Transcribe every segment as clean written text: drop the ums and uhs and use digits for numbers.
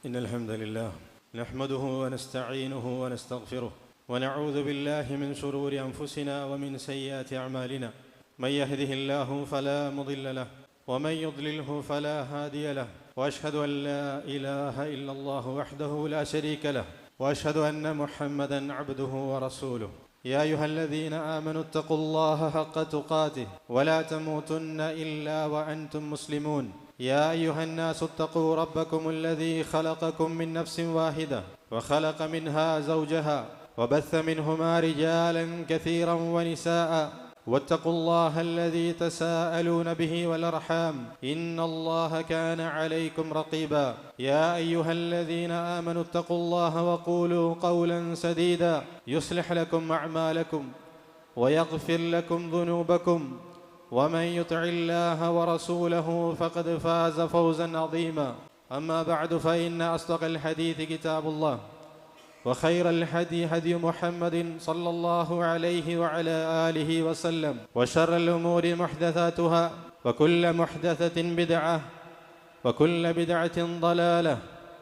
إن الحمد لله نحمده ونستعينه ونستغفره ونعوذ بالله من شرور أنفسنا ومن سيئات أعمالنا من يهده الله فلا مضل له ومن يضلله فلا هادي له وأشهد أن لا إله إلا الله وحده لا شريك له وأشهد أن محمدا عبده ورسوله يا أيها الذين آمنوا اتقوا الله حق تقاته ولا تموتن إلا وأنتم مسلمون يا أيها الناس اتقوا ربكم الذي خلقكم من نفس واحدة وخلق منها زوجها وبث منهما رجالا كثيرا ونساء واتقوا الله الذي تساءلون به والأرحام إن الله كان عليكم رقيبا يا أيها الذين آمنوا اتقوا الله وقولوا قولا سديدا يصلح لكم أعمالكم ويغفر لكم ذنوبكم ومن يطع الله ورسوله فقد فاز فوزا عظيما أما بعد فإن أصدق الحديث كتاب الله وخير الهدي هدي محمد صلى الله عليه وعلى آله وسلم وشر الأمور محدثاتها وكل محدثة بدعة وكل بدعة ضلالة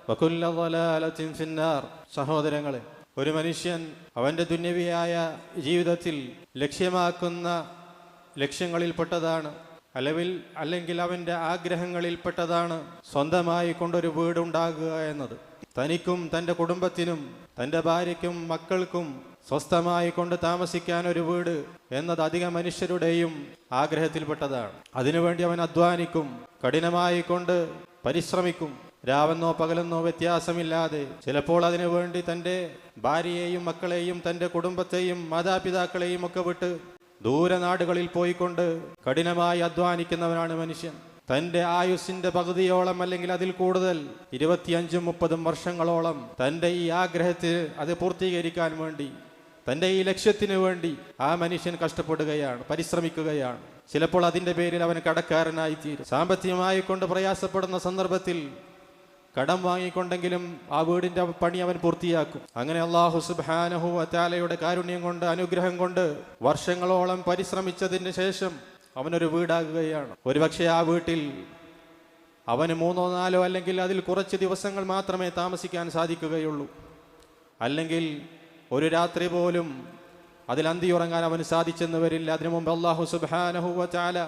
وكل ضلالة في النار. സഹോദരങ്ങളെ, ഒരു മനുഷ്യൻ അവൻ്റെ ദുന്യവിയായ ജീവിതത്തിൽ ലക്ഷ്യമാക്കുന്ന ലക്ഷ്യങ്ങളിൽപ്പെട്ടതാണ് അല്ലെങ്കിൽ അവൻ്റെ ആഗ്രഹങ്ങളിൽപ്പെട്ടതാണ് സ്വന്തമായി കൊണ്ടൊരു വീടുണ്ടാകുക എന്നത്. തനിക്കും തൻ്റെ കുടുംബത്തിനും തൻ്റെ ഭാര്യയ്ക്കും മക്കൾക്കും സ്വസ്ഥമായി കൊണ്ട് താമസിക്കാൻ ഒരു വീട് എന്നത് അധിക മനുഷ്യരുടെയും ആഗ്രഹത്തിൽപ്പെട്ടതാണ്. അതിനുവേണ്ടി അവൻ അധ്വാനിക്കും, കഠിനമായി കൊണ്ട് പരിശ്രമിക്കും, രാവെന്നോ പകലെന്നോ വ്യത്യാസമില്ലാതെ. ചിലപ്പോൾ അതിനു വേണ്ടി തൻ്റെ ഭാര്യയെയും മക്കളെയും തൻ്റെ കുടുംബത്തെയും മാതാപിതാക്കളെയും ഒക്കെ വിട്ട് ദൂരനാടുകളിൽ പോയിക്കൊണ്ട് കഠിനമായി അധ്വാനിക്കുന്നവനാണ് മനുഷ്യൻ. തൻ്റെ ആയുസ്സിന്റെ പകുതിയോളം അല്ലെങ്കിൽ അതിൽ കൂടുതൽ 25-30 വർഷങ്ങളോളം തൻ്റെ ഈ ആഗ്രഹത്തിന് അത് പൂർത്തീകരിക്കാൻ വേണ്ടി, തൻ്റെ ഈ ലക്ഷ്യത്തിന് വേണ്ടി ആ മനുഷ്യൻ കഷ്ടപ്പെടുകയാണ്, പരിശ്രമിക്കുകയാണ്. ചിലപ്പോൾ അതിൻ്റെ പേരിൽ അവൻ കടക്കാരനായിത്തീരും. സാമ്പത്തികമായി കൊണ്ട് പ്രയാസപ്പെടുന്ന സന്ദർഭത്തിൽ കടം വാങ്ങിക്കൊണ്ടെങ്കിലും ആ വീടിന്റെ പണി അവൻ പൂർത്തിയാക്കും. അങ്ങനെ അല്ലാഹു സുബ്ഹാനഹു വ തആലയുടെ കാരുണ്യം കൊണ്ട്, അനുഗ്രഹം കൊണ്ട് വർഷങ്ങളോളം പരിശ്രമിച്ചതിന് ശേഷം അവനൊരു വീടാകുകയാണ്. ഒരുപക്ഷെ ആ വീട്ടിൽ അവന് 3-4 അല്ലെങ്കിൽ അതിൽ കുറച്ച് ദിവസങ്ങൾ മാത്രമേ താമസിക്കാൻ സാധിക്കുകയുള്ളൂ. അല്ലെങ്കിൽ ഒരു രാത്രി പോലും അതിൽ അന്തിയുറങ്ങാൻ അവന് സാധിച്ചെന്ന് വരില്ല. അതിനു മുമ്പ് അല്ലാഹു സുബ്ഹാനഹു വ തആല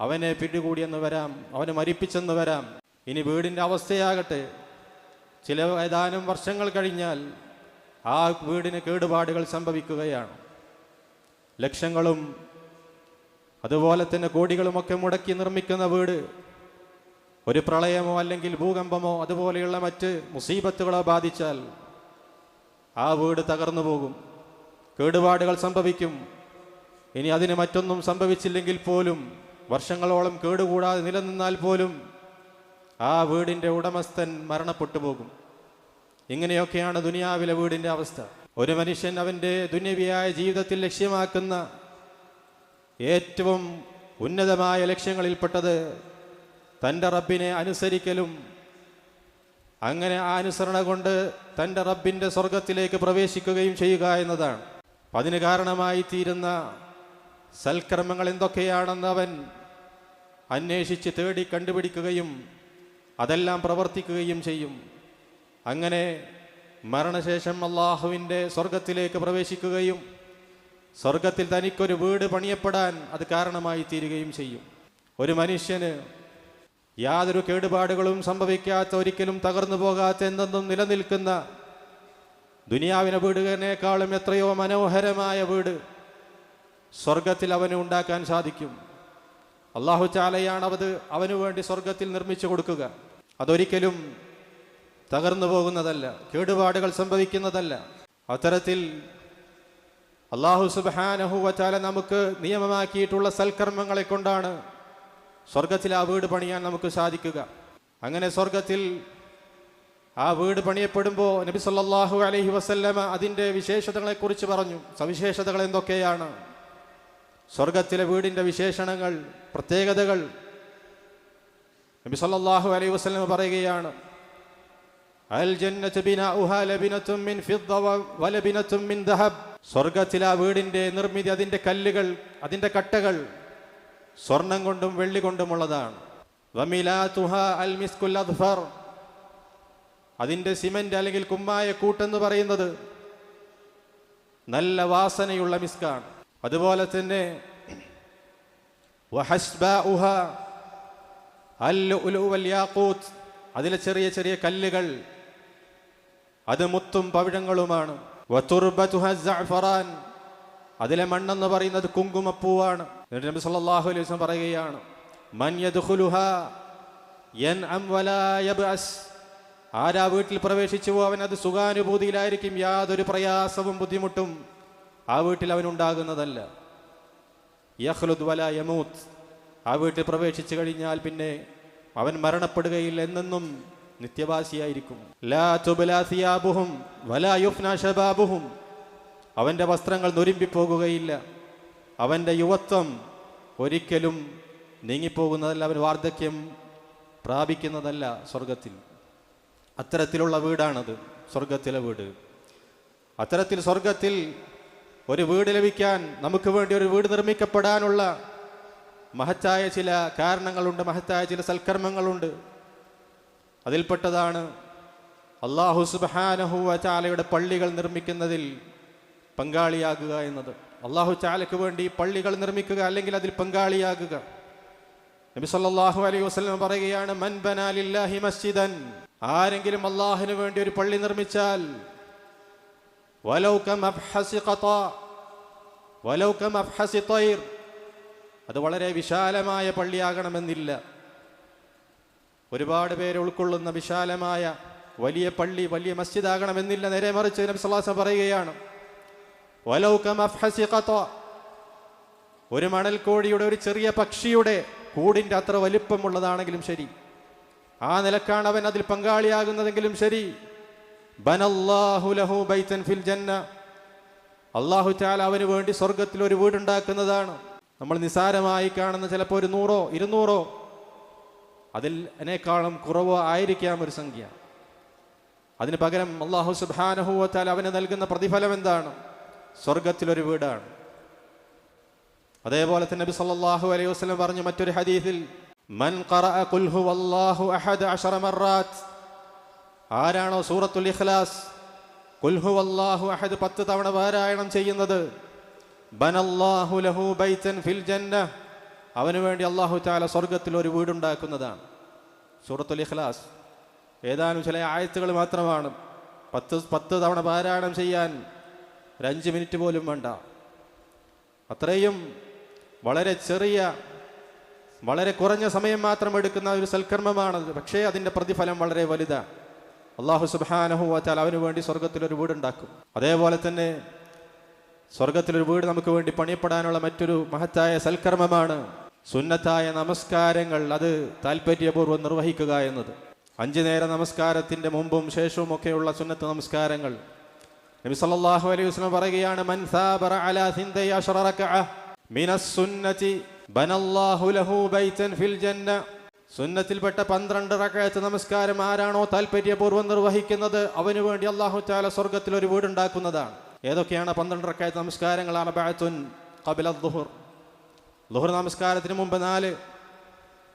അവനെ പിടികൂടിയെന്ന് വരാം, അവനെ മരിപ്പിച്ചെന്ന് വരാം. ഇനി വീടിൻ്റെ അവസ്ഥയാകട്ടെ, ചില ഏതാനും വർഷങ്ങൾ കഴിഞ്ഞാൽ ആ വീടിന് കേടുപാടുകൾ സംഭവിക്കുകയാണ്. ലക്ഷങ്ങളും അതുപോലെ തന്നെ കോടികളുമൊക്കെ മുടക്കി നിർമ്മിക്കുന്ന വീട് ഒരു പ്രളയമോ അല്ലെങ്കിൽ ഭൂകമ്പമോ അതുപോലെയുള്ള മറ്റ് മുസീബത്തുകളോ ബാധിച്ചാൽ ആ വീട് തകർന്നു പോകും, കേടുപാടുകൾ സംഭവിക്കും. ഇനി അതിന് മറ്റൊന്നും സംഭവിച്ചില്ലെങ്കിൽ പോലും, വർഷങ്ങളോളം കേടുകൂടാതെ നിലനിന്നാൽ പോലും ആ വീടിൻ്റെ ഉടമസ്ഥൻ മരണപ്പെട്ടു പോകും. ഇങ്ങനെയൊക്കെയാണ് ദുനിയാവിലെ വീടിൻ്റെ അവസ്ഥ. ഒരു മനുഷ്യൻ അവൻ്റെ ദുന്യവിയായ ജീവിതത്തിൽ ലക്ഷ്യമാക്കുന്ന ഏറ്റവും ഉന്നതമായ ലക്ഷ്യങ്ങളിൽപ്പെട്ടത് തൻ്റെ റബ്ബിനെ അനുസരിക്കലും, അങ്ങനെ ആ അനുസരണ കൊണ്ട് തൻ്റെ റബ്ബിൻ്റെ സ്വർഗത്തിലേക്ക് പ്രവേശിക്കുകയും ചെയ്യുക എന്നതാണ്. അതിന് കാരണമായി തീരുന്ന സൽക്കർമ്മങ്ങൾ എന്തൊക്കെയാണെന്ന് അവൻ അന്വേഷിച്ച് തേടി കണ്ടുപിടിക്കുകയും അതെല്ലാം പ്രവർത്തിക്കുകയും ചെയ്യും. അങ്ങനെ മരണശേഷം അള്ളാഹുവിൻ്റെ സ്വർഗത്തിലേക്ക് പ്രവേശിക്കുകയും സ്വർഗത്തിൽ തനിക്കൊരു വീട് പണിയപ്പെടാൻ അത് കാരണമായി തീരുകയും ചെയ്യും. ഒരു മനുഷ്യന് യാതൊരു കേടുപാടുകളും സംഭവിക്കാത്ത, ഒരിക്കലും തകർന്നു പോകാത്ത, എന്നെന്നും നിലനിൽക്കുന്ന ദുനിയാവിനെ വീടിനേക്കാളും എത്രയോ മനോഹരമായ വീട് സ്വർഗത്തിൽ അവന് ഉണ്ടാക്കാൻ സാധിക്കും. അല്ലാഹു തആലയാണ് അവന് വേണ്ടി സ്വർഗത്തിൽ നിർമ്മിച്ചു കൊടുക്കുക. അതൊരിക്കലും തകർന്നു പോകുന്നതല്ല, കേടുപാടുകൾ സംഭവിക്കുന്നതല്ല. അത്തരത്തിൽ അല്ലാഹു സുബ്ഹാനഹു വ തആല നമുക്ക് നിയമമാക്കിയിട്ടുള്ള സൽക്കർമ്മങ്ങളെ കൊണ്ടാണ് സ്വർഗത്തിൽ ആ വീട് പണിയാൻ നമുക്ക് സാധിക്കുക. അങ്ങനെ സ്വർഗത്തിൽ ആ വീട് പണിയപ്പെടുമ്പോൾ നബി സല്ലല്ലാഹു അലൈഹി വസല്ലമ അതിൻ്റെ വിശേഷതകളെക്കുറിച്ച് പറഞ്ഞു. സവിശേഷതകൾ എന്തൊക്കെയാണ്? സ്വർഗത്തിലെ വീടിൻ്റെ വിശേഷണങ്ങൾ, പ്രത്യേകതകൾ നബി സല്ലല്ലാഹു അലൈഹി വസല്ലമ പറയുകയാണ്. അൽ ജന്നത്തു ബിനാഉഹാ ലബിനത്തും മിൻ ഫിദ്ദ വലബിനത്തും മിൻ ദഹബ്. സ്വർഗത്തിൽ ആ വീടിൻ്റെ നിർമ്മിതി, അതിൻ്റെ കല്ലുകൾ, അതിൻ്റെ കട്ടകൾ സ്വർണം കൊണ്ടും വെള്ളി കൊണ്ടുമുള്ളതാണ്. വമിലാതുഹാ അൽ മിസ്കുൽ അദ്ഫർ. അതിൻ്റെ സിമന്റ് അല്ലെങ്കിൽ കുമ്മായ കൂട്ടെന്ന് പറയുന്നത് നല്ല വാസനയുള്ള മിസ്കാണ്. അതുപോലെ തന്നെ അതിലെ ചെറിയ ചെറിയ കല്ലുകൾ അത് മുത്തും പവിഴങ്ങളുമാണ്. അതിലെ മണ്ണെന്ന് പറയുന്നത് കുങ്കുമപ്പൂവാണ്. എന്നിട്ട് നബി സല്ലല്ലാഹു അലൈഹി വസല്ലം പറയുകയാണ്, മൻ യദ്ഖുലുഹാ യൻഅം വലാ യബ്അസ്, ആരാ വീട്ടിൽ പ്രവേശിച്ചുവോ അവൻ അത് സുഖാനുഭൂതിയിലായിരിക്കും, യാതൊരു പ്രയാസവും ബുദ്ധിമുട്ടും ആ വീട്ടിൽ അവനുണ്ടാകുന്നതല്ല. യഖ്ലുദ് വലാ യമൂത്ത്, ആ വീട്ടിൽ പ്രവേശിച്ചു കഴിഞ്ഞാൽ പിന്നെ അവൻ മരണപ്പെടുകയില്ല, എന്നെന്നും നിത്യവാസിയായിരിക്കും. ലാ തുബ്ലാ സിയാബുഹും വലാ യുഫ്നാ ശബാബുഹും, അവൻ്റെ വസ്ത്രങ്ങൾ നുരുമ്പിപ്പോകുകയില്ല, അവൻ്റെ യുവത്വം ഒരിക്കലും നീങ്ങിപ്പോകുന്നതല്ല, അവൻ വാർദ്ധക്യം പ്രാപിക്കുന്നതല്ല സ്വർഗത്തിൽ. അത്തരത്തിലുള്ള വീടാണത് സ്വർഗത്തിലെ വീട്. അത്തരത്തിൽ സ്വർഗത്തിൽ ഒരു വീട് ലഭിക്കാൻ, നമുക്ക് വേണ്ടി ഒരു വീട് നിർമ്മിക്കപ്പെടാനുള്ള മഹത്തായ ചില കാരണങ്ങളുണ്ട്, മഹത്തായ ചില സൽക്കർമ്മങ്ങളുണ്ട്. അതിൽപ്പെട്ടതാണ് അല്ലാഹു സുബ്ഹാനഹു വ തആലയുടെ പള്ളികൾ നിർമ്മിക്കുന്നതിൽ പങ്കാളിയാകുക എന്നത്. അല്ലാഹു തആലയ്ക്ക് വേണ്ടി പള്ളികൾ നിർമ്മിക്കുക, അല്ലെങ്കിൽ അതിൽ പങ്കാളിയാകുക. നബി സല്ലല്ലാഹു അലൈഹി വസല്ലം പറയുകയാണ്, മൻ ബനാ ലില്ലാഹി മസ്ജിദൻ, ആരെങ്കിലും അല്ലാഹുവിന് വേണ്ടി ഒരു പള്ളി നിർമ്മിച്ചാൽ വലൗ കമഫ്ഹസി ഖതാ വലൗ കമഫ്ഹസി തൈർ, അത് വളരെ വിശാലമായ പള്ളിയാകണമെന്നില്ല, ഒരുപാട് പേരെ ഉൾക്കൊള്ളുന്ന വിശാലമായ വലിയ പള്ളി, വലിയ മസ്ജിദ് ആകണമെന്നില്ല. നേരെ മറിച്ച് നബി സല്ലല്ലാഹു അലൈഹി വസല്ലം പറയുകയാണ്, വലൗ കമഫ്ഹസി ഖതാ, ഒരു മണൽക്കോഴിയുടെ, ഒരു ചെറിയ പക്ഷിയുടെ കൂടിൻ്റെ അത്ര വലിപ്പമുള്ളതാണെങ്കിലും ശരി, ആ നിലക്കാണ് അവൻ അതിൽ പങ്കാളിയാകുന്നതെങ്കിലും ശരി, ബനല്ലാഹു ലഹു ബൈതൻ ഫിൽ ജന്ന, അല്ലാഹു തആല അവന് വേണ്ടി സ്വർഗത്തിൽ ഒരു വീടുണ്ടാക്കുന്നതാണ്. നമ്മൾ നിസാരമായി കാണുന്ന ചിലപ്പോൾ ഒരു 100 200 അതിനേക്കാളും കുറവോ ആയിരിക്കാം ഒരു സംഖ്യ. അതിന് പകരം അല്ലാഹു സുബ്ഹാനഹു വ തആല അവന് നൽകുന്ന പ്രതിഫലം എന്താണ്? സ്വർഗത്തിലൊരു വീടാണ്. അതേപോലെ തന്നെ നബി സല്ലല്ലാഹു അലൈഹി വസല്ലം പറഞ്ഞു മറ്റൊരു ഹദീസിൽ, മൻ ഖറഅ ഖുൽ ഹുവല്ലാഹു അഹദ 10 മർറാത്ത്, ആരാണോ സൂറത്തുൽ ഇഖ്ലാസ് ഖുൽ ഹുവല്ലാഹു അഹദ് 10 തവണ പാരായണം ചെയ്യുന്നത്, ബനല്ലാഹു ലഹു ബൈതൻ ഫിൽ ജന്ന, അവന് വേണ്ടി അല്ലാഹു തആല സ്വർഗത്തിൽ ഒരു വീടുണ്ടാക്കുന്നതാണ്. സൂറത്തുൽ ഇഖ്ലാസ് ഏതാനും ചില ആയത്തുകൾ മാത്രമാണ്. 10 തവണ പാരായണം ചെയ്യാൻ ഒരു 5 മിനിറ്റ് പോലും വേണ്ട. അത്രയും വളരെ ചെറിയ, വളരെ കുറഞ്ഞ സമയം മാത്രം എടുക്കുന്ന ഒരു സൽക്കർമ്മമാണത്. പക്ഷേ അതിൻ്റെ പ്രതിഫലം വളരെ വലുതാണ്. അല്ലാഹു സുബ്ഹാനഹു വ തആല അവന് വേണ്ടി സ്വർഗത്തിലൊരു വീടുണ്ടാക്കും. അതേപോലെ തന്നെ സ്വർഗത്തിലൊരു വീട് നമുക്ക് വേണ്ടി പണിയപ്പെടാനുള്ള മറ്റൊരു മഹത്തായ സൽക്കർമ്മമാണ് സുന്നത്തായ നമസ്കാരങ്ങൾ, അത് താല്പര്യപൂർവ്വം നിർവഹിക്കുക എന്നത്. 5 നേര നമസ്കാരത്തിൻ്റെ മുമ്പും ശേഷവും ഒക്കെയുള്ള സുന്നത്ത് നമസ്കാരങ്ങൾ നബി സല്ലല്ലാഹു അലൈഹി വസല്ലം പറയുകയാണ്, മൻ സാബറ അലാ 12 റക്അ മിനസ് സുന്നതി ബനല്ലാഹു ലഹു ബൈതൻ ഫിൽ ജന്ന, സുന്നത്തിൽപ്പെട്ട 12 റക്അത്ത് നമസ്കാരം ആരാണോ താല്പര്യപൂർവ്വം നിർവഹിക്കുന്നത്, അവന് വേണ്ടി അല്ലാഹു തആല സ്വർഗത്തിൽ ഒരു വീടുണ്ടാക്കുന്നതാണ്. ഏതൊക്കെയാണ് 12 റക്അത്ത് നമസ്കാരങ്ങൾ? അർബഅത്തുൻ ഖബ്ല അദ്ദുഹർ, ളുഹർ നമസ്കാരത്തിന് മുമ്പ് 4,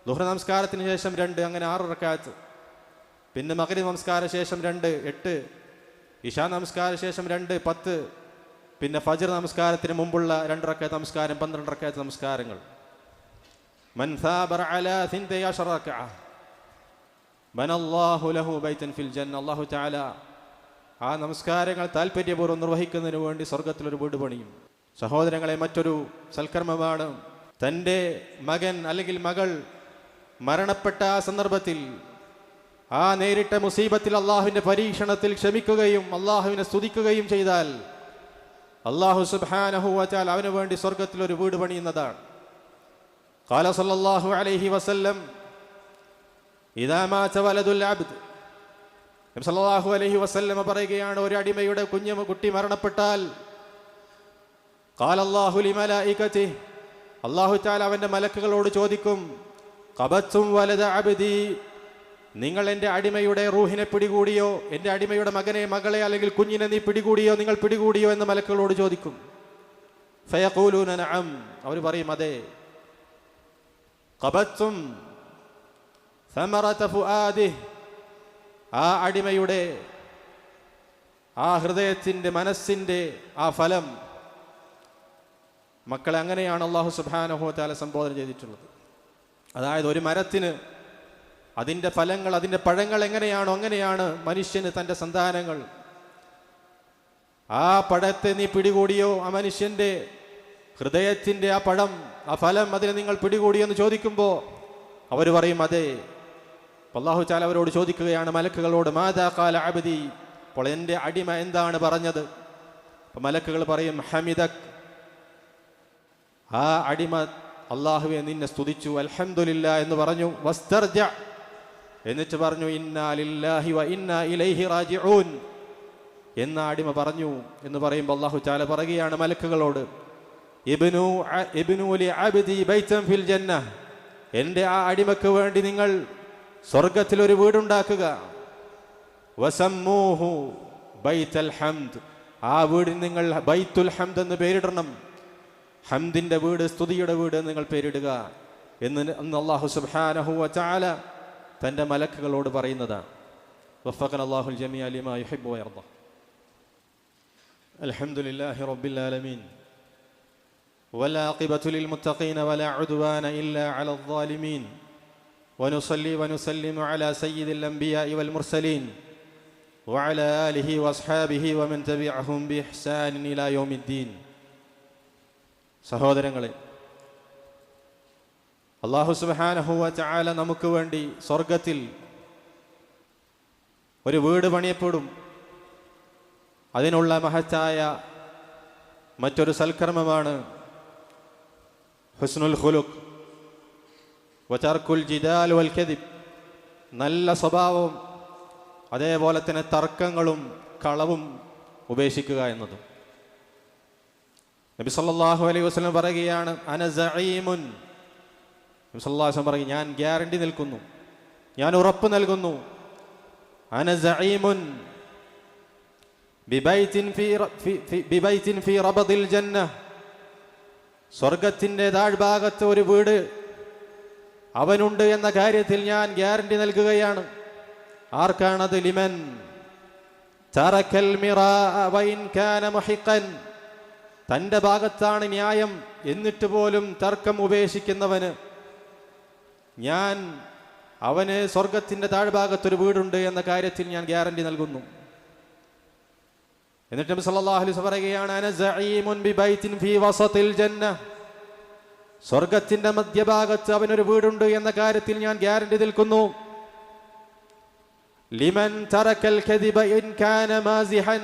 ളുഹർ നമസ്കാരത്തിന് ശേഷം 2, അങ്ങനെ 6 റക്അത്ത്. പിന്നെ മഗ്രിബ് നമസ്കാര ശേഷം 2, 8, ഇശാ നമസ്കാര ശേഷം 2, 10, പിന്നെ ഫജ്ർ നമസ്കാരത്തിന് മുമ്പുള്ള 2 റക്അത്ത് നമസ്കാരം, 12 റക്അത്ത് നമസ്കാരങ്ങൾ. മൻ സാബറ അലാ 12 റക്അ ബനല്ലാഹു ലഹു ബൈതൻ ഫിൽ ജന്ന, അല്ലാഹു തആല ആ നമസ്കാരങ്ങൾ താല്പര്യപൂർവ്വം നിർവഹിക്കുന്നതിന് വേണ്ടി സ്വർഗത്തിലൊരു വീട് പണിയും. സഹോദരങ്ങളെ, മറ്റൊരു സൽക്കർമ്മമാണ് തൻ്റെ മകൻ അല്ലെങ്കിൽ മകൾ മരണപ്പെട്ട ആ സന്ദർഭത്തിൽ, ആ നേരിട്ട മുസീബത്തിൽ, അള്ളാഹുവിൻ്റെ പരീക്ഷണത്തിൽ ക്ഷമിക്കുകയും അള്ളാഹുവിനെ സ്തുതിക്കുകയും ചെയ്താൽ അല്ലാഹു സുബ്ഹാനഹു വ തആല അവന് വേണ്ടി സ്വർഗത്തിലൊരു വീട് പണിയുന്നതാണ്. ഖാല സല്ലല്ലാഹു അലൈഹി വസല്ലം, ഇദാ മാത വലദുൽ അബ്ദ്, നബി സല്ലല്ലാഹു അലൈഹി വസല്ലം പറയുകയാണ്, ഒരു അടിമയുടെ കുട്ടി മരണപ്പെട്ടാൽ, ഖാല അല്ലാഹു ലിമലായികതി, അല്ലാഹു തആല അവൻ്റെ മലക്കുകളോട് ചോദിക്കും, ഖബത്തും വലദ അബ്ദി, നിങ്ങൾ എൻ്റെ അടിമയുടെ റൂഹിനെ പിടികൂടിയോ, എൻ്റെ അടിമയുടെ മകനെ, മകളെ അല്ലെങ്കിൽ കുഞ്ഞിനെ നീ പിടികൂടിയോ, നിങ്ങൾ പിടികൂടിയോ എന്ന് മലക്കുകളോട് ചോദിക്കും. ഫയഖൂലൂന നഅം, അവർ പറയും അതെ. ഖബത്തും സമറത ഫുആദിഹി, ആ അടിമയുടെ ആ ഹൃദയത്തിൻ്റെ മനസ്സിൻ്റെ ആ ഫലം. മക്കളെ അങ്ങനെയാണ് അല്ലാഹു സുബ്ഹാനഹു വ തആല സംബോധന ചെയ്തിട്ടുള്ളത്. അതായത് ഒരു മരത്തിന് അതിൻ്റെ ഫലങ്ങൾ, അതിൻ്റെ പഴങ്ങൾ എങ്ങനെയാണോ അങ്ങനെയാണ് മനുഷ്യന് തൻ്റെ സന്താനങ്ങൾ. ആ പഴത്തെ നീ പിടികൂടിയോ? ആ മനുഷ്യൻ്റെ ഹൃദയത്തിൻ്റെ ആ പഴം, ആ ഫലം, അതിനെ നിങ്ങൾ പിടികൂടിയോ എന്ന് ചോദിക്കുമ്പോൾ അവർ പറയും അതെ. അല്ലാഹു തആല അവരോട് ചോദിക്കുകയാണ്, മലക്കുകളോട്, മാദാ ഖാല അബ്ദി, അപ്പോൾ എൻ്റെ അടിമ എന്താണ് പറഞ്ഞത്? അപ്പോൾ മലക്കുകൾ പറയും ഹമിദക്, ആ അടിമ അല്ലാഹുവെ നിന്നെ സ്തുതിച്ചു, അൽഹംദുലില്ലാ എന്ന് പറഞ്ഞു. വസ്തർജ, എന്നിട്ട് പറഞ്ഞു ഇന്നാ ലില്ലാഹി വ ഇന്നാ ഇലൈഹി റാജിഊൻ എന്ന അടിമ പറഞ്ഞു എന്ന് പറയുമ്പോൾ അല്ലാഹു തആല പറയുകയാണ് മലക്കുകളോട്, ഇബ്നു ലി അബ്ദി ബൈതൻ ഫിൽ ജന്ന, എൻ്റെ ആ അടിമക്ക് വേണ്ടി നിങ്ങൾ സ്വർഗത്തിൽ ഒരു വീടുണ്ടാക്കുക. വസമ്മൂഹു ബൈത്തുൽ ഹംദ്, ആ വീടിന് നിങ്ങൾ ബൈത്തുൽ ഹംദ് എന്ന് പേരിടണം. ഹംദിന്റെ വീട്, സ്തുതിയുടെ വീട് എന്ന് നിങ്ങൾ പേരിടുക എന്ന് അല്ലാഹു സുബ്ഹാനഹു വ തആല തൻ്റെ മലക്കുകളോട് പറയുന്നതാണ്. വഫഖന അല്ലാഹുൽ ജമീഅ ലിമാ യുഹിബ്ബു വ യർദ. അൽഹംദുലില്ലാഹി റബ്ബിൽ ആലമീൻ വൽ ആഖിബതു ലിൽ മുത്തഖീന വലാ ഉദ്വാന ഇല്ലാ അലൽ ളാലിമീൻ വനുസല്ലി വനുസല്ലിമു അലാ സയ്യിദിൽ അംബിയാഇ വൽ മുർസലീൻ വഅലാ ആലിഹി വഅസ്ഹാബിഹി വമൻ തബിഅഹും ബിഇഹ്സാനിൻ ഇലാ യൗമിദ്ദീൻ. സഹോദരങ്ങളെ, അല്ലാഹു സുബ്ഹാനഹു വ തആല നമുക്ക് വേണ്ടി സ്വർഗത്തിൽ ഒരു വീട് പണിയപ്പെടും. അതിനുള്ള മഹത്തായ മറ്റൊരു സൽക്കർമ്മമാണ് ഹുസ്നുൽ ഖുലുഖ് വ തർക്കുൽ ജിദാൽ വൽ കദിബ്, നല്ല സ്വഭാവവും അതേപോലെ തന്നെ തർക്കങ്ങളും കളവും ഉപേക്ഷിക്കുക എന്നതും. നബി സല്ലല്ലാഹു അലൈഹി വസല്ലം പറയുകയാണ്, അന സഈമുൻ, നബി സല്ലല്ലാഹു അലൈഹി വസല്ലം പറയും, ഞാൻ ഗ്യാരണ്ടി നിൽക്കുന്നു, ഞാൻ ഉറപ്പ് നൽകുന്നു. അന സഈമുൻ ബിബൈത്തിൻ ഫീ റബദിൽ ജന്ന, സ്വർഗത്തിന്റെ താഴ്ഭാഗത്ത് ഒരു വീട് അവനുണ്ട് എന്ന കാര്യത്തിൽ ഞാൻ ഗ്യാരണ്ടി നൽകുകയാണ്. ആർക്കാണത്? ലിമൻ തറക്കൽ മിറാഅ വഇൻ കാന മുഹിഖൻ, തൻ്റെ ഭാഗത്താണ് ന്യായം എന്നിട്ട് പോലും തർക്കം ഉപേക്ഷിക്കുന്നവന് ഞാൻ അവന് സ്വർഗത്തിൻ്റെ താഴ്ഭാഗത്തൊരു വീടുണ്ട് എന്ന കാര്യത്തിൽ ഞാൻ ഗ്യാരണ്ടി നൽകുന്നു. എന്നിട്ട് നബി സല്ലല്ലാഹു അലൈഹി വസല്ലം പറയുകയാണ്, അന സഈമുൻ ബിബൈത്തിൻ ഫീ വസതിൽ ജന്ന, സ്വർഗത്തിൻ്റെ മധ്യഭാഗത്ത് അവനൊരു വീടുണ്ട് എന്ന കാര്യത്തിൽ ഞാൻ ഗ്യാരണ്ടി നിൽക്കുന്നു. ലിമൻ തറക്കൽ കദിബ ഇൻ കാന മാസിഹൻ,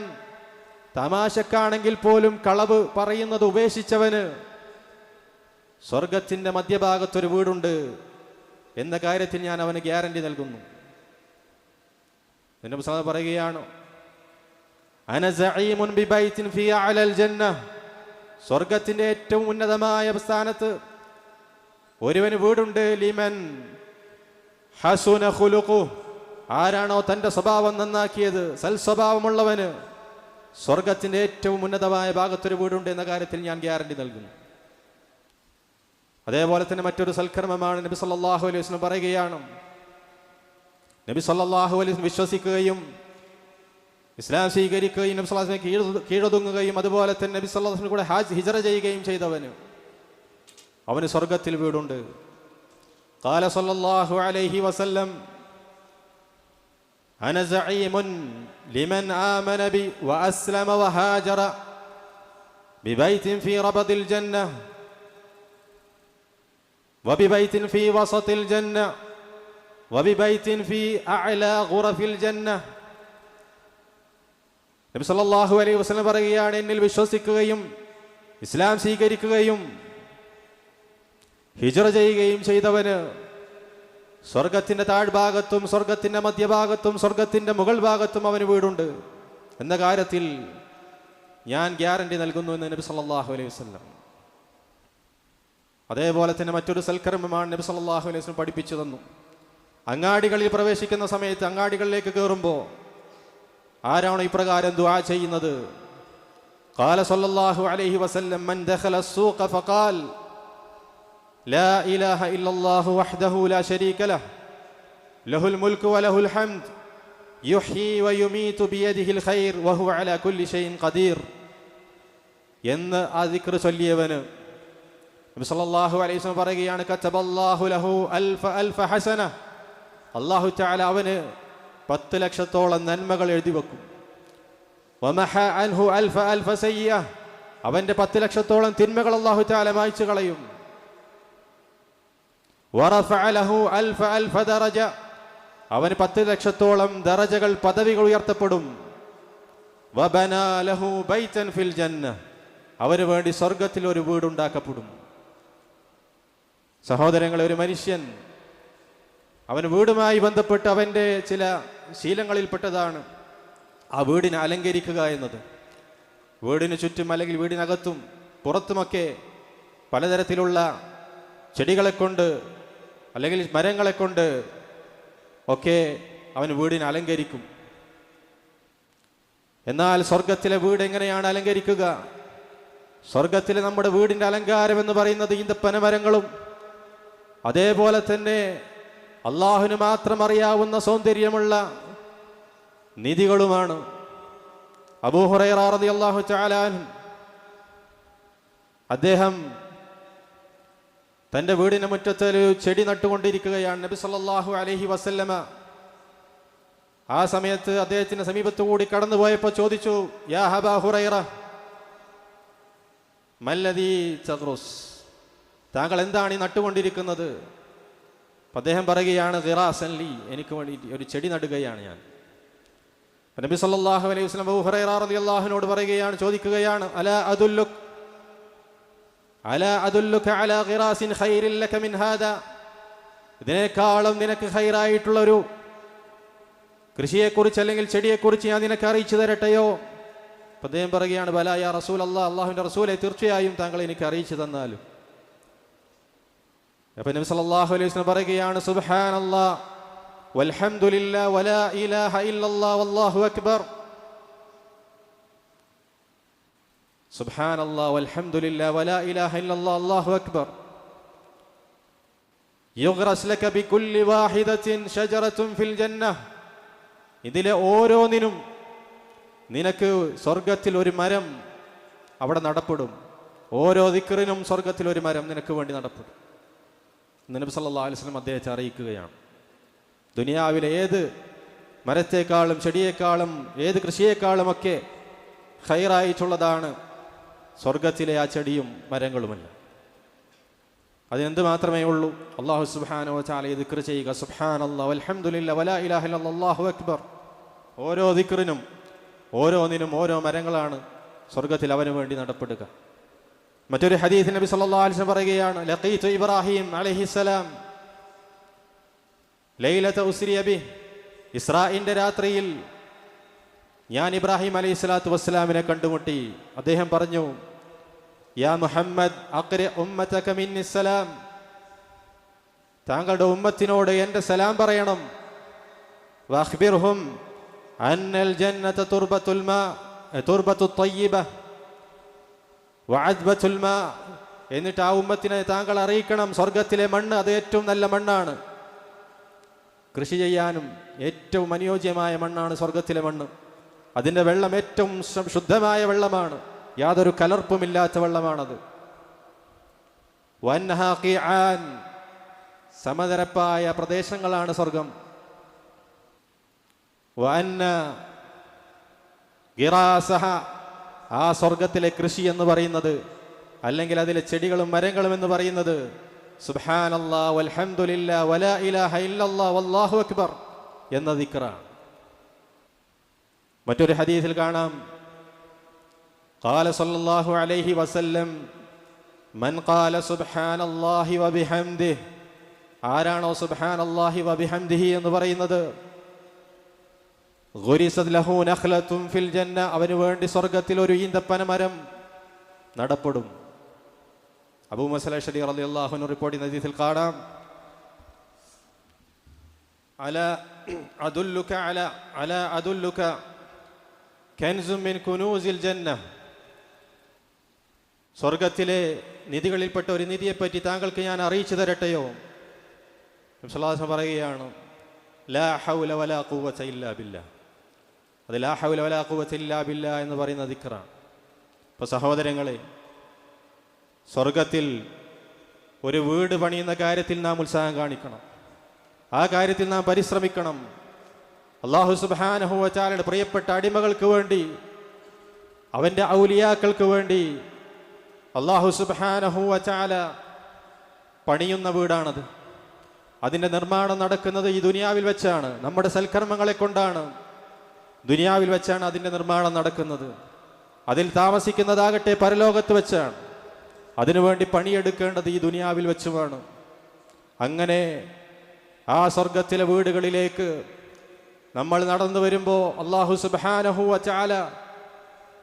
തമാശക്കാണെങ്കിൽ പോലും കളവ് പറയുന്നത് ഉപേക്ഷിച്ചവന് സ്വർഗത്തിൻ്റെ മധ്യഭാഗത്തൊരു വീടുണ്ട് എന്ന കാര്യത്തിൽ ഞാൻ അവന് ഗ്യാരണ്ടി നൽകുന്നു. നബി സല്ലല്ലാഹു അലൈഹി വസല്ലം പറയുകയാണ്, അന സഈമുൻ ബിബൈത്തിൻ ഫീ അലൽ ജന്ന, സ്വർഗത്തിൻ്റെ ഏറ്റവും ഉന്നതമായ സ്ഥാനത്ത് ഒരുവന് വീടുണ്ട്. ലിമൻ ഹസുന ഖുലുഖു, ആരാണോ തൻ്റെ സ്വഭാവം നന്നാക്കിയത്, സൽസ്വഭാവമുള്ളവന് സ്വർഗത്തിൻ്റെ ഏറ്റവും ഉന്നതമായ ഭാഗത്തൊരു വീടുണ്ട് എന്ന കാര്യത്തിൽ ഞാൻ ഗ്യാരണ്ടി നൽകുന്നു. അതേപോലെ തന്നെ മറ്റൊരു സൽക്കർമ്മമാണ് നബി സല്ലല്ലാഹു അലൈഹി വസല്ലം പറയുകയാണ്, നബി സല്ലല്ലാഹു അലൈഹി വസല്ലം വിശ്വസിക്കുകയും ഇസ്ലാം സ്വീകരിക്കുകയും നബി സല്ലല്ലാഹു അലൈഹി വസല്ലം കീഴൊതുങ്ങുകയും അതുപോലെ തന്നെ നബി സല്ലല്ലാഹു അലൈഹി വസല്ലം കൂടെ ഹിജ്റ ചെയ്യുകയും ചെയ്തവന് അവന് സ്വർഗത്തിൽ വീടുണ്ട്. ഖാല സല്ലല്ലാഹു അലൈഹി വസല്ലം, അന സഈമുൻ ലിമൻ ആമന ബി വഅസ്ലമ വഹാജറ ബിബൈത്തിൻ ഫീ റബദിൽ ജന്ന വബിബൈത്തിൻ ഫീ വസതിൽ ജന്ന വബിബൈത്തിൻ ഫീ അഅലാ ഗുറഫിൽ ജന്ന. നബി സല്ലല്ലാഹു അലൈഹി വസല്ലം പറയുകയാണ്, എന്നിൽ വിശ്വസിക്കുകയും ഇസ്ലാം സ്വീകരിക്കുകയും ഹിജ്റ ചെയ്യുകയും ചെയ്തവന് സ്വർഗത്തിൻ്റെ താഴ്ഭാഗത്തും സ്വർഗത്തിൻ്റെ മധ്യഭാഗത്തും സ്വർഗത്തിൻ്റെ മുകൾ ഭാഗത്തും അവന് വീടുണ്ട് എന്ന കാര്യത്തിൽ ഞാൻ ഗ്യാരണ്ടി നൽകുന്നു എന്ന് നബി സല്ലല്ലാഹു അലൈഹി വസല്ലം. അതേപോലെ തന്നെ മറ്റൊരു സൽക്കർമ്മമാണ് നബി സല്ലല്ലാഹു അലൈഹി വസല്ലം പഠിപ്പിച്ചു തന്നു. അങ്ങാടികളിൽ പ്രവേശിക്കുന്ന സമയത്ത്, അങ്ങാടികളിലേക്ക് കയറുമ്പോൾ ആരാണോ ഇപ്രകാരം ദുആ ചെയ്യുന്നത്? ഖാല സല്ലല്ലാഹു അലൈഹി വസല്ലം, മൻ ദഖല അസ്സൂഖ ഫഖാൽ ലാ ഇലാഹ ഇല്ലല്ലാഹു വഹ്ദഹു ലാ ശരീക ലഹ് ലഹുൽ മുൽക്കു വലഹുൽ ഹംദ് യുഹ്യി വയുമീതു ബിയദിഹിൽ ഖൈർ വഹുവ അലാ കുല്ലി ഷൈഇൻ ഖദീർ എന്ന് ആ ദിക്ർ ചൊല്ലിയവന് നബി സല്ലല്ലാഹു അലൈഹി വസല്ലം പറയുകയാണ്, കതബല്ലാഹു ലഹു അൽഫ ഹസന, അല്ലാഹു തആല അവന് 10 ലക്ഷത്തോളം നന്മകൾ എഴുതി വെക്കും. വമഹ അൻഹു അൽഫ സയ്യ, അവന്റെ 10 ലക്ഷത്തോളം തിന്മകൾ അല്ലാഹു തആല മായ്ച്ചു കളയും. വറഫഅ ലഹു അൽഫ ദറജ, അവന് 10 ലക്ഷത്തോളം ദറജകൾ, പദവികൾ ഉയർത്തപ്പെടും. വബനാ ലഹു ബൈതൻ ഫിൽ ജന്ന, അവന് വേണ്ടി സ്വർഗത്തിൽ ഒരു വീടുണ്ടാക്കപ്പെടും. സഹോദരങ്ങളെ, ഒരു മനുഷ്യൻ അവന് വീടുമായി ബന്ധപ്പെട്ട് അവൻ്റെ ചില ശീലങ്ങളിൽപ്പെട്ടതാണ് ആ വീടിനെ അലങ്കരിക്കുക എന്നത്. വീടിന് ചുറ്റും അല്ലെങ്കിൽ വീടിനകത്തും പുറത്തുമൊക്കെ പലതരത്തിലുള്ള ചെടികളെ കൊണ്ട് അല്ലെങ്കിൽ മരങ്ങളെ കൊണ്ട് ഒക്കെ അവൻ വീടിനെ അലങ്കരിക്കും. എന്നാൽ സ്വർഗത്തിലെ വീട് എങ്ങനെയാണ് അലങ്കരിക്കുക? സ്വർഗത്തിലെ നമ്മുടെ വീടിൻ്റെ അലങ്കാരം എന്ന് പറയുന്നത് ഈന്തപ്പനമരങ്ങളും അതേപോലെ തന്നെ അള്ളാഹുവിന് മാത്രം അറിയാവുന്ന സൗന്ദര്യമുള്ള നിധികളുമാണ്. അബൂ ഹുറൈറ റളിയല്ലാഹു തആല അൻഹു അദ്ദേഹം തൻ്റെ വീടിൻ്റെ മുറ്റത്ത് ഒരു ചെടി നട്ടുകൊണ്ടിരിക്കുകയാണ്. നബി സല്ലല്ലാഹു അലൈഹി വസല്ലമ ആ സമയത്ത് അദ്ദേഹത്തിന്റെ സമീപത്തു കൂടി കടന്നുപോയപ്പോൾ ചോദിച്ചു, യാ അബാ ഹുറൈറ മല്ലദീ തദ്റുസ്, താങ്കൾ എന്താണ് ഈ നട്ടുകൊണ്ടിരിക്കുന്നത്? അദ്ദേഹം പറയുകയാണ്, ഖിറാസൻ ലി, എനിക്ക് വേണ്ടി ഒരു ചെടി നടുകയാണ് ഞാൻ. നബി സല്ലല്ലാഹു അലൈഹി വസല്ലം അബൂ ഹുറൈറ റളിയല്ലാഹു അൻഹു പറയുകയാണ്, ചോദിക്കുകയാണ്, അലാ അദുല്ലുക അലാ ഖിറാസിൻ ഖൈറിൻ ലക മിൻ ഹാദാ, ഇതിനേക്കാളും നിനക്ക് ഖൈറായിട്ടുള്ള ഒരു കൃഷിയെക്കുറിച്ച് അല്ലെങ്കിൽ ചെടിയെക്കുറിച്ച് ഞാൻ നിനക്ക് അറിയിച്ചു തരട്ടെയോ? അദ്ദേഹം പറയുകയാണ്, ബലാ യാ റസൂലല്ലാഹ്, അല്ലാഹുവിൻ്റെ റസൂലെ, തീർച്ചയായും താങ്കൾ എനിക്ക് അറിയിച്ചു തന്നാലും. അപ്പോൾ നബി സല്ലല്ലാഹു അലൈഹി വസല്ലം പറയുകയാണ്, സുബ്ഹാനല്ലാഹ് വൽഹംദുലില്ലാഹി വലാ ഇലാഹ ഇല്ലല്ലാഹ് വല്ലാഹു അക്ബർ. സുബ്ഹാനല്ലാഹ് വൽഹംദുലില്ലാഹി വലാ ഇലാഹ ഇല്ലല്ലാഹ് വല്ലാഹു അക്ബർ. യുഗ്റസ് ലക ബികുല്ലി വാഹിദത്തിൻ ഷജറത്തുൻ ഫിൽ ജന്നഹ്, ഇതിലെ ഓരോന്നിനും നിനക്ക് സ്വർഗത്തിൽ ഒരു മരം അവിടെ നടപ്പെടും. ഓരോ ദിക്റിനും സ്വർഗത്തിൽ ഒരു മരം നിനക്ക് വേണ്ടി നടപ്പെടും. നബി സല്ലല്ലാഹു അലൈഹി വസല്ലം അദ്ദേഹത്തെ അറിയിക്കുകയാണ്, ദുനിയാവിലെ ഏത് മരത്തേക്കാളും ചെടിയേക്കാളും ഏത് കൃഷിയേക്കാളും ഒക്കെ ഖൈറായിട്ടുള്ളതാണ് സ്വർഗത്തിലെ ആ ചെടിയും മരങ്ങളുമല്ല. അതിനെന്ത് മാത്രമേ ഉള്ളൂ? അല്ലാഹു സുബ്ഹാനഹു വ തആല ദിക്ർ ചെയ്യുക, സുബ്ഹാനല്ലാഹ് വൽഹംദുലില്ലാഹി വലാ ഇലാഹ ഇല്ലല്ലാഹ് വല്ലാഹു അക്ബർ. ഓരോ ദിക്റിനും ഓരോന്നിനും ഓരോ മരങ്ങളാണ് സ്വർഗത്തിൽ അവന് വേണ്ടി നടപ്പെടുക. മറ്റൊരു ഹദീസ് നബി സല്ലല്ലാഹു അലൈഹി വസല്ലം പറയുകയാണ്, ലഖീതു ഇബ്രാഹിം അലൈഹിസ്സലാം ലൈലത ഉസ്രിയ ബിഹി, ഇസ്രാഇന്റെ രാത്രിയിൽ ഞാൻ ഇബ്രാഹിം അലൈഹിസ്സലാത്തു വസ്സലാമിനെ കണ്ടുമുട്ടി. അദ്ദേഹം പറഞ്ഞു, യാ മുഹമ്മദ് അഖ്രി ഉമ്മതക മിന്നി സലാം, താങ്കളുടെ ഉമ്മത്തിനോട് എൻ്റെ സലാം പറയണം. വഅഖ്ബിർഹും അന്നൽ ജന്നത തുർബത്തുൽ മാ തുർബത്തുത് തയ്യിബ വഅദ്ബത്തുൽ മാ, എന്നിട്ട് ആ ഉമ്മത്തിനെ താങ്കൾ അറിയിക്കണം, സ്വർഗത്തിലെ മണ്ണ് അത് ഏറ്റവും നല്ല മണ്ണാണ്, കൃഷി ചെയ്യാനും ഏറ്റവും അനുയോജ്യമായ മണ്ണാണ് സ്വർഗത്തിലെ മണ്ണ്. അതിൻ്റെ വെള്ളം ഏറ്റവും ശുദ്ധമായ വെള്ളമാണ്, യാതൊരു കലർപ്പുമില്ലാത്ത വെള്ളമാണത്. വൻഹാ ഖിആൻ, സമതരപ്പായ പ്രദേശങ്ങളാണ് സ്വർഗം. വഅന്ന ഗിറാസഹ, ആ സ്വർഗത്തിലെ കൃഷി എന്ന് പറയുന്നത് അല്ലെങ്കിൽ അതിലെ ചെടികളും മരങ്ങളും എന്ന് പറയുന്നത് സുബ്ഹാനല്ലാഹ് വൽഹംദുലില്ലാഹി വലാ ഇലാഹ ഇല്ലല്ലാഹ് വല്ലാഹു അക്ബർ എന്ന ദിക്റാണ്. മറ്റൊരു ഹദീസിൽ കാണാം, ഖാല സല്ലല്ലാഹു അലൈഹി വസല്ലം മൻ ഖാല സുബ്ഹാനല്ലാഹി വബിഹംദിഹി, ആരാണോ സുബ്ഹാനല്ലാഹി വബിഹംദിഹി എന്ന് പറയുന്നത്, ഗുരിസത് ലഹു നഖ്ലത്തുൻ ഫിൽ ജന്ന, അവന് വേണ്ടി സ്വർഗത്തിൽ ഒരു ഈന്തപ്പന മരം നടപ്പെടും. അബൂ മൂസ അശ്അരി റളിയല്ലാഹു അൻഹു റിപ്പോർട്ട് ചെയ്യുന്ന ഹദീസിൽ കാണാം, അലാ അദുല്ലുക കൻസും മിൻ കുനൂസിൽ ജന്ന, സ്വർഗത്തിലെ നിധികളിൽപ്പെട്ട ഒരു നിധിയെപ്പറ്റി താങ്കൾക്ക് ഞാൻ അറിയിച്ചു തരട്ടെയോ? നബി സല്ലല്ലാഹു അലൈഹി വസല്ലം പറയുകയാണ്, ലാ ഹൗല വലാ ഖുവത ഇല്ലാ ബില്ലാഹ്, അത് ലാ ഹൗല വലാ ഖുവത ഇല്ലാ ബില്ലാ എന്ന് പറയുന്ന ദിക്റാണ്. ഇപ്പോൾ സഹോദരങ്ങളെ, സ്വർഗത്തിൽ ഒരു വീട് പണിയുന്ന കാര്യത്തിൽ നാം ഉത്സാഹം കാണിക്കണം. ആ കാര്യത്തിൽ നാം പരിശ്രമിക്കണം. അല്ലാഹു സുബ്ഹാനഹു വ തആലയുടെ പ്രിയപ്പെട്ട അടിമകൾക്ക് വേണ്ടി, അവൻ്റെ ഔലിയാക്കൾക്ക് വേണ്ടി അല്ലാഹു സുബ്ഹാനഹു വ തആല പണിയുന്ന വീടാണത്. അതിൻ്റെ നിർമ്മാണം നടക്കുന്നത് ഈ ദുനിയാവിൽ വെച്ചാണ്. നമ്മുടെ സൽക്കർമ്മങ്ങളെ കൊണ്ടാണ് ദുനിയാവിൽ വെച്ചാണ് അതിൻ്റെ നിർമ്മാണം നടക്കുന്നത്. അതിൽ താമസിക്കുന്നതാകട്ടെ പരലോകത്ത് വെച്ചാണ്. അതിനുവേണ്ടി പണിയെടുക്കേണ്ടത് ഈ ദുനിയാവിൽ വെച്ചുമാണ്. അങ്ങനെ ആ സ്വർഗത്തിലെ വീടുകളിലേക്ക് നമ്മൾ നടന്നു വരുമ്പോൾ അല്ലാഹു സുബ്ഹാനഹു വ തആല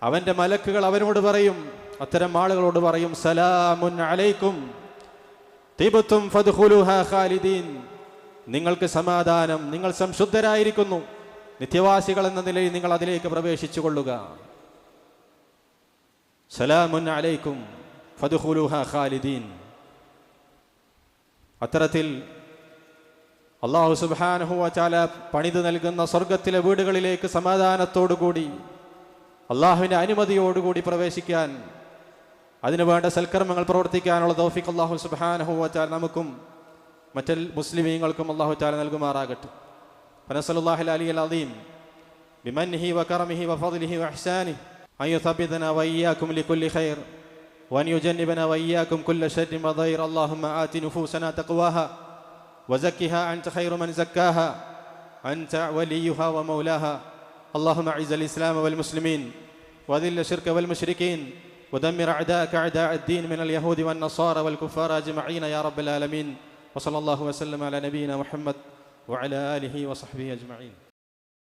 അവൻ്റെ മലക്കുകൾ അവനോട് പറയും, അത്തരം ആളുകളോട് പറയും, സലാമുൻ അലൈക്കും തിബ്തും ഫദ്ഖുലുഹാ ഖാലിദീൻ, നിങ്ങൾക്ക് സമാധാനം, നിങ്ങൾ സംശുദ്ധരായിരിക്കുന്നു, നിത്യവാസികൾ എന്ന നിലയിൽ നിങ്ങൾ അതിലേക്ക് പ്രവേശിച്ചു കൊള്ളുക. സലാമുൻ അലൈക്കും ഫദ്ഖുലുഹാ ഖാലിദീൻ. അത്തരത്തിൽ അല്ലാഹു സുബ്ഹാനഹു വ തആല പണിത് നൽകുന്ന സ്വർഗത്തിലെ വീടുകളിലേക്ക് സമാധാനത്തോടുകൂടി അള്ളാഹുവിൻ്റെ അനുമതിയോടുകൂടി പ്രവേശിക്കാൻ, അതിനു വേണ്ട സൽക്കർമ്മങ്ങൾ പ്രവർത്തിക്കാനുള്ള തൗഫീഖ് അല്ലാഹു സുബ്ഹാനഹു വ തആല നമുക്കും മറ്റു മുസ്ലിമീങ്ങൾക്കും അല്ലാഹു തആല നൽകുമാറാകട്ടെ. ഫനസലുല്ലാഹിൽ അലിയൽ അദീം ബിമൻഹി വകറമിഹി വഫദ്ലിഹി വഇഹ്സാനിഹി അൻ യുസബ്ബിതനാ വഇയ്യാകും ലികുല്ലി ഖൈർ വഅൻ യുജന്നിബനാ വഇയ്യാകും കുല്ല ശർരിൻ വദൈർ. അല്ലാഹുമ്മ ആതി നുഫൂസനാ തഖ്വാഹാ വസക്കിഹാ അൻത ഖൈറു മൻ സക്കാഹാ അൻത വലിയുഹാ വമൗലാഹാ. اللهم اعز الإسلام والمسلمين وأذل الشرك والمشركين ودمر أعداءك أعداء الدين من اليهود والنصارى والكفار أجمعين يا رب العالمين. وصلى الله وسلم على نبينا محمد وعلى آله وصحبه أجمعين.